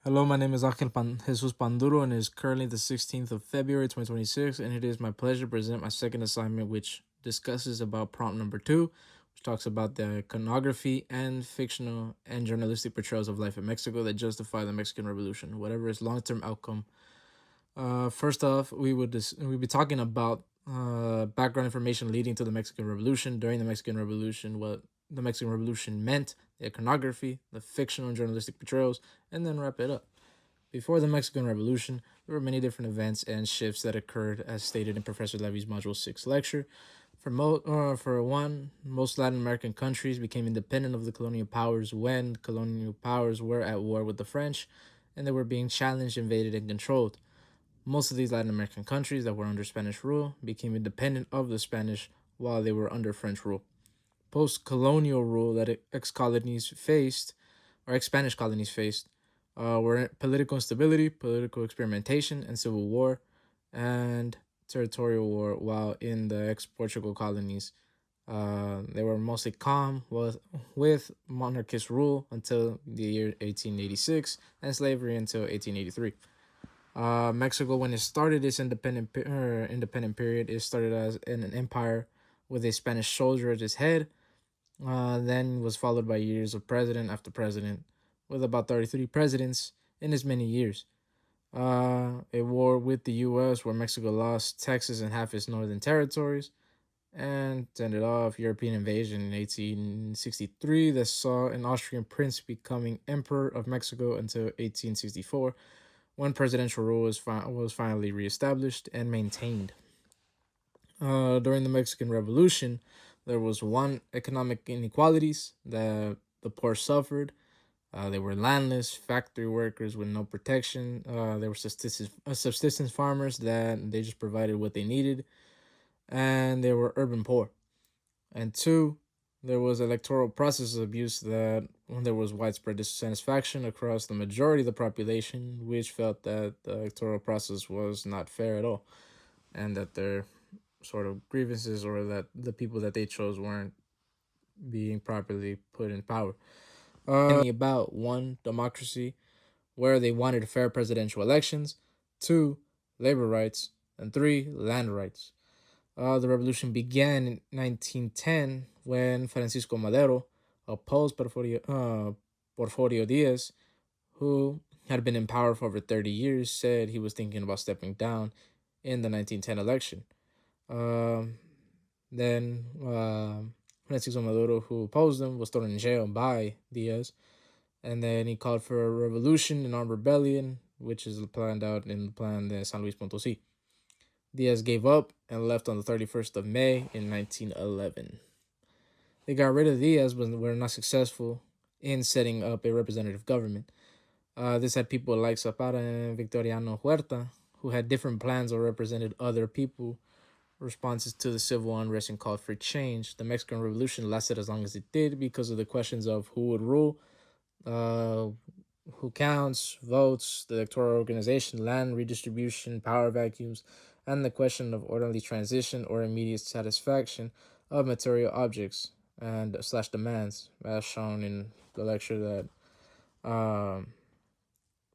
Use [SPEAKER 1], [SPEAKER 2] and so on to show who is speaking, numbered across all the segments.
[SPEAKER 1] Hello, my name is Jesus Panduro, and it is currently the 16th of February, 2026, and it is my pleasure to present my second assignment, which discusses about prompt number 2, which talks about the iconography and fictional and journalistic portrayals of life in Mexico that justify the Mexican Revolution, whatever its long-term outcome. First off, we'd be talking about background information leading to the Mexican Revolution. During the Mexican Revolution, what the Mexican Revolution meant, the iconography, the fictional and journalistic portrayals, and then wrap it up. Before the Mexican Revolution, there were many different events and shifts that occurred, as stated in Professor Levy's Module 6 lecture. For one, most Latin American countries became independent of the colonial powers when colonial powers were at war with the French, and they were being challenged, invaded, and controlled. Most of these Latin American countries that were under Spanish rule became independent of the Spanish while they were under French rule. Post-colonial rule that ex-Spanish colonies faced were political instability, political experimentation, and civil war, and territorial war, while in the ex-Portugal colonies, they were mostly calm with monarchist rule until the year 1886 and slavery until 1883. Mexico, when it started its independent period, it started as an empire with a Spanish soldier at its head. Then was followed by years of president after president, with about 33 presidents in as many years. A war with the U.S. where Mexico lost Texas and half its northern territories, and ended off European invasion in 1863 that saw an Austrian prince becoming emperor of Mexico until 1864, when presidential rule was finally reestablished and maintained. During the Mexican Revolution, there was one, economic inequalities that the poor suffered. They were landless, factory workers with no protection. They were subsistence farmers that they just provided what they needed, and they were urban poor. And two, there was electoral process abuse that when there was widespread dissatisfaction across the majority of the population, which felt that the electoral process was not fair at all, and that their sort of grievances or that the people that they chose weren't being properly put in power. About one, democracy, where they wanted fair presidential elections, two, labor rights, and three, land rights. The revolution began in 1910 when Francisco Madero opposed Porfirio Diaz, who had been in power for over 30 years, said he was thinking about stepping down in the 1910 election. Then Francisco Maduro, who opposed him, was thrown in jail by Diaz. And then he called for a revolution, an armed rebellion, which is planned out in the plan de San Luis Potosí. Diaz gave up and left on the 31st of May in 1911. They got rid of Diaz but were not successful in setting up a representative government. This had people like Zapata and Victoriano Huerta, who had different plans or represented other people, responses to the civil unrest and called for change. The Mexican Revolution lasted as long as it did because of the questions of who would rule, who counts, votes, the electoral organization, land redistribution, power vacuums, and the question of orderly transition or immediate satisfaction of material objects and / demands, as shown in the lecture that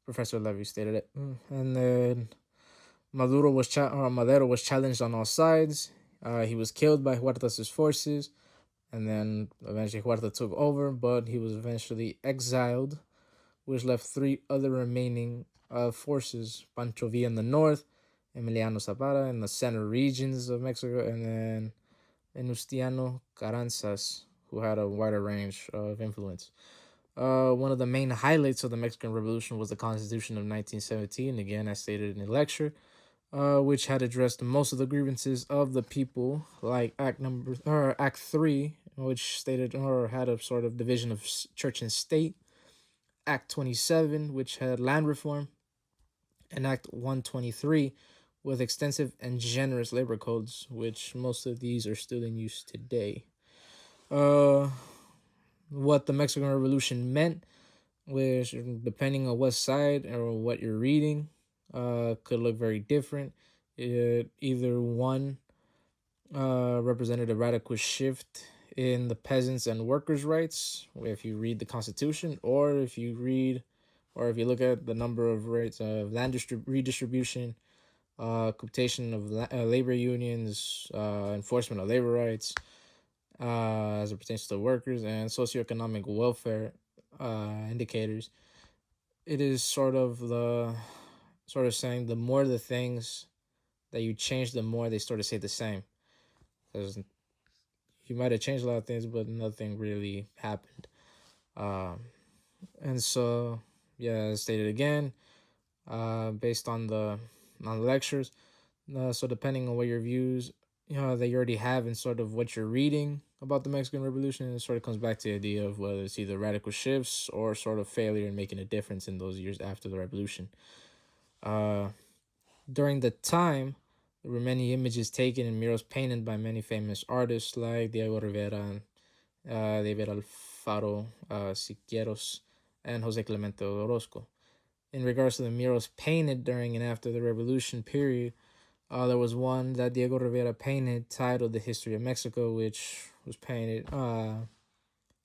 [SPEAKER 1] Professor Levy stated it. And then Madero was challenged on all sides. He was killed by Huerta's forces, and then eventually Huerta took over, but he was eventually exiled, which left three other remaining forces: Pancho Villa in the north, Emiliano Zapata in the center regions of Mexico, and then Venustiano Carranzas, who had a wider range of influence. One of the main highlights of the Mexican Revolution was the Constitution of 1917, again, as stated in the lecture, which had addressed most of the grievances of the people, like Act 3, which stated or had a sort of division of church and state, Act 27, which had land reform, and Act 123, with extensive and generous labor codes, which most of these are still in use today. What the Mexican Revolution meant, which, depending on what side or what you're reading, could look very different. Either one represented a radical shift in the peasants' and workers' rights, if you read the Constitution, or if you read or if you look at the number of rates of land redistribution, cooptation of labor unions, enforcement of labor rights as it pertains to the workers, and socioeconomic welfare indicators, it is sort of saying the more the things that you change, the more they sort of stay the same. Because you might have changed a lot of things, but nothing really happened. Um, and so, yeah, as stated again, based on the lectures. So depending on what your views, that you already have and sort of what you're reading about the Mexican Revolution, it sort of comes back to the idea of whether it's either radical shifts or sort of failure in making a difference in those years after the revolution. Uh, During the time, there were many images taken and murals painted by many famous artists like Diego Rivera, David Alfaro Siqueiros, and Jose Clemente Orozco. In regards to the murals painted during and after the revolution period, there was one that Diego Rivera painted titled The History of Mexico, which was painted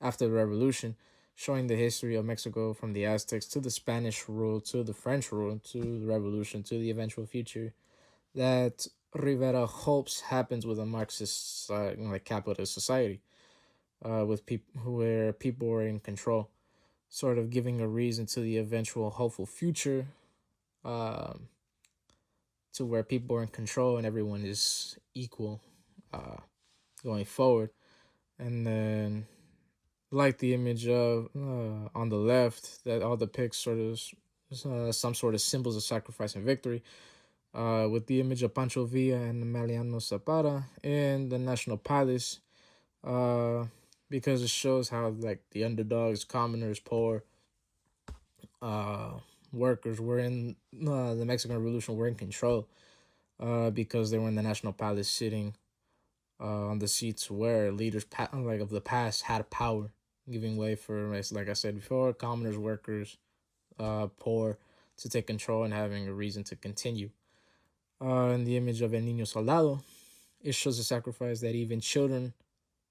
[SPEAKER 1] after the revolution, showing the history of Mexico from the Aztecs to the Spanish rule to the French rule to the revolution to the eventual future that Rivera hopes happens with a Marxist, like capitalist society, with people where people are in control, sort of giving a reason to the eventual hopeful future, um, to where people are in control and everyone is equal, going forward. And then, like the image of on the left, that all depicts sort of some sort of symbols of sacrifice and victory, with the image of Pancho Villa and Emiliano Zapata in the National Palace, uh, because it shows how like the underdogs, commoners, poor, uh, workers were in the Mexican Revolution were in control, because they were in the National Palace sitting on the seats where leaders like of the past had power, giving way for, like I said before, commoners, workers, poor, to take control and having a reason to continue. In the image of El Niño Soldado, it shows a sacrifice that even children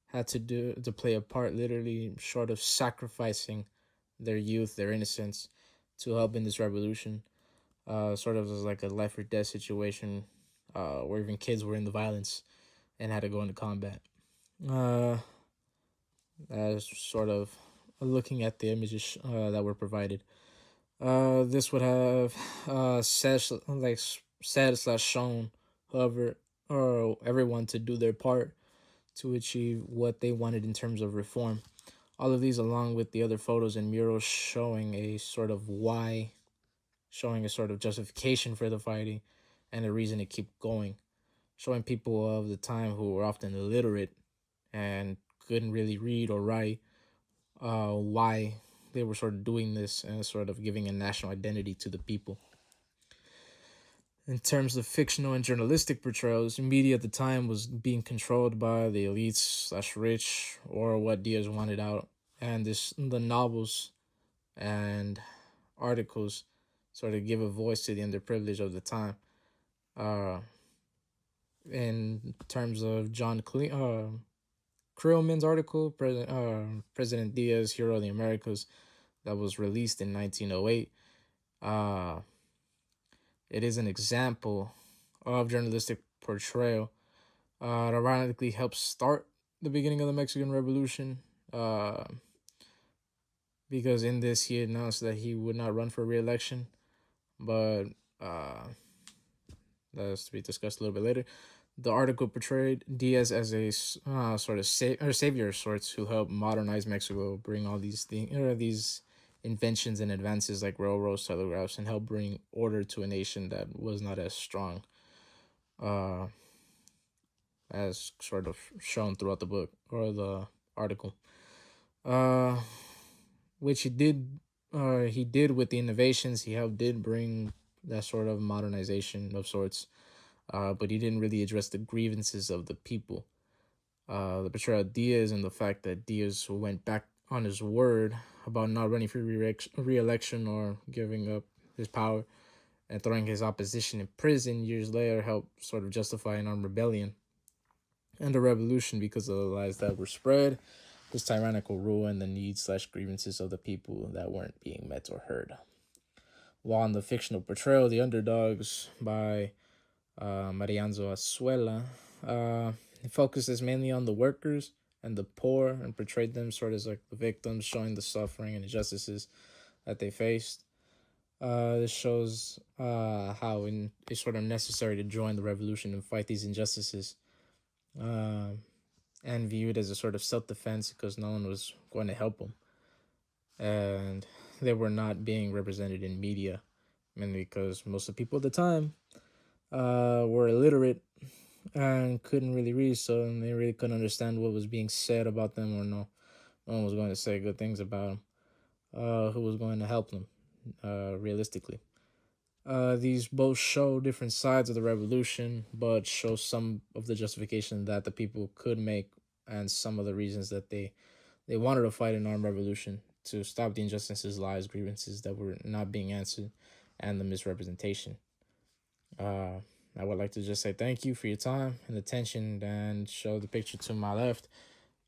[SPEAKER 1] had to do to play a part, literally short of sacrificing their youth, their innocence, to help in this revolution. Sort of as like a life or death situation, where even kids were in the violence and had to go into combat. Uh, as sort of looking at the images that were provided. This would have said slash shown, however, or everyone to do their part to achieve what they wanted in terms of reform. All of these, along with the other photos and murals showing a sort of why, showing a sort of justification for the fighting and a reason to keep going, showing people of the time who were often illiterate and couldn't really read or write, why they were sort of doing this and sort of giving a national identity to the people. In terms of fictional and journalistic portrayals, media at the time was being controlled by the elites slash rich, or what Diaz wanted out, and the novels and articles sort of give a voice to the underprivileged of the time. Uh, in terms of Krillman's article, President Diaz, Hero of the Americas, that was released in 1908. It is an example of journalistic portrayal. It ironically helped start the beginning of the Mexican Revolution, because in this he announced that he would not run for re-election, but that's to be discussed a little bit later. The article portrayed Diaz as a sort of savior of sorts who helped modernize Mexico, bring all these these inventions and advances like railroads, telegraphs, and help bring order to a nation that was not as strong, as sort of shown throughout the book or the article. Uh, which he did. He did with the innovations he helped did bring that sort of modernization of sorts, but he didn't really address the grievances of the people. The portrayal of Diaz and the fact that Diaz went back on his word about not running for re-election or giving up his power and throwing his opposition in prison years later helped sort of justify an armed rebellion and a revolution because of the lies that were spread, his tyrannical rule, and the needs slash grievances of the people that weren't being met or heard. while in the fictional portrayal, The Underdogs by Marianzo Azuela, it focuses mainly on the workers and the poor and portrayed them sort of as like the victims, showing the suffering and injustices that they faced. This shows how it's sort of necessary to join the revolution and fight these injustices, and viewed as a sort of self-defense because no one was going to help them, and they were not being represented in media, mainly because most of the people at the time were illiterate and couldn't really read, so they really couldn't understand what was being said about them, or no one was going to say good things about them. Who was going to help them, realistically. These both show different sides of the revolution, but show some of the justification that the people could make and some of the reasons that they wanted to fight an armed revolution to stop the injustices, lies, grievances that were not being answered, and the misrepresentation. I would like to just say thank you for your time and attention, and show the picture to my left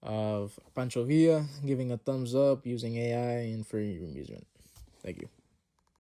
[SPEAKER 1] of Pancho Villa giving a thumbs up using AI and for your amusement. Thank you.